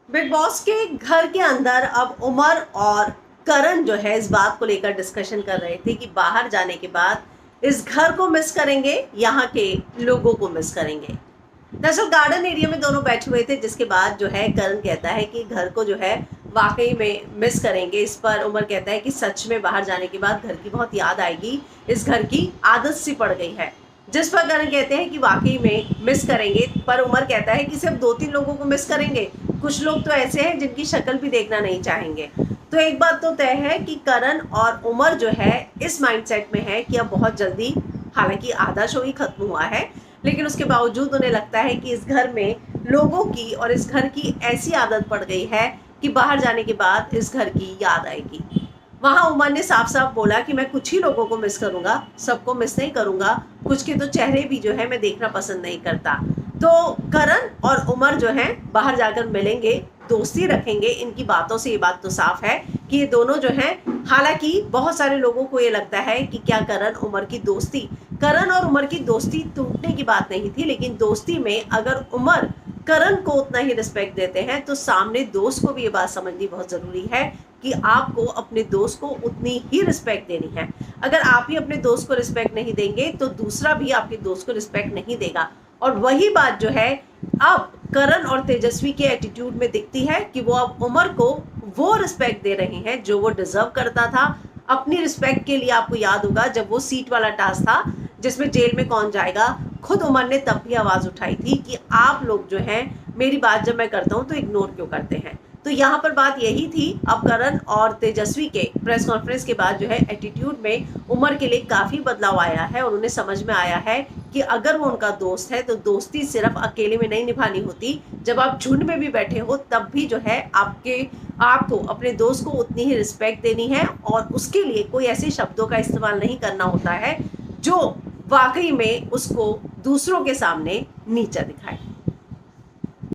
Big boss के घर के अंदर अब उमर और करण जो है इस बात को लेकर डिस्कशन कर रहे थे कि बाहर जाने के बाद इस घर को मिस करेंगे, यहाँ के लोगों को मिस करेंगे। दरअसल गार्डन एरिया में दोनों बैठे हुए थे, जिसके बाद जो है करण कहता है कि घर को जो है वाकई में मिस करेंगे। इस पर उमर कहता है कि सच में बाहर जाने के बाद घर की बहुत याद आएगी, इस घर की आदत सी पड़ गई है। जिस पर करण कहते हैं कि वाकई में मिस करेंगे, पर उमर कहता है कि सिर्फ 2-3 लोगों को मिस करेंगे, कुछ लोग तो ऐसे हैं जिनकी शक्ल भी देखना नहीं चाहेंगे। तो एक बात तो तय है कि करण और उमर जो है इस माइंडसेट में है कि अब बहुत जल्दी, हालांकि आधा शो ही खत्म हुआ है, लेकिन उसके बावजूद उन्हें लगता है कि इस घर में लोगों की और इस घर की ऐसी आदत पड़ गई है कि बाहर जाने के बाद इस घर की याद आएगी। वहां उमर ने साफ साफ बोला कि मैं कुछ ही लोगों को मिस करूंगा, सबको मिस नहीं करूंगा, कुछ के तो चेहरे भी जो है मैं देखना पसंद नहीं करता। तो करण और उमर जो है बाहर जाकर मिलेंगे, दोस्ती रखेंगे। इनकी बातों से ये बात तो साफ है कि ये दोनों जो हैं, हालांकि बहुत सारे लोगों को ये लगता है कि क्या करण और उमर की दोस्ती टूटने की बात नहीं थी, लेकिन दोस्ती में अगर उमर करण को उतना ही रिस्पेक्ट देते हैं तो सामने दोस्त को भी ये बात समझनी बहुत जरूरी है कि आपको अपने दोस्त को उतनी ही रिस्पेक्ट देनी है। अगर आप ही अपने दोस्त को रिस्पेक्ट नहीं देंगे तो दूसरा भी आपके दोस्त को रिस्पेक्ट नहीं देगा। और वही बात जो है अब करण और तेजस्वी के एटीट्यूड में दिखती है कि वो अब उमर को वो रिस्पेक्ट दे रहे हैं जो वो डिजर्व करता था। अपनी रिस्पेक्ट के लिए आपको याद होगा जब वो सीट वाला टास्क था जिसमें जेल में कौन जाएगा, खुद उमर ने तब भी आवाज उठाई थी कि आप लोग जो हैं मेरी बात जब मैं करता हूं तो इग्नोर क्यों करते हैं। तो यहाँ पर बात यही थी। अब करण और तेजस्वी के प्रेस कॉन्फ्रेंस के बाद जो है एटीट्यूड में उमर के लिए काफी बदलाव आया है। उन्होंने समझ में आया है कि अगर वो उनका दोस्त है तो दोस्ती सिर्फ अकेले में नहीं निभानी होती, जब आप झुंड में भी बैठे हो तब भी जो है आपको अपने दोस्त को उतनी ही रिस्पेक्ट देनी है और उसके लिए कोई ऐसे शब्दों का इस्तेमाल नहीं करना होता है जो वाकई में उसको दूसरों के सामने नीचा दिखाए।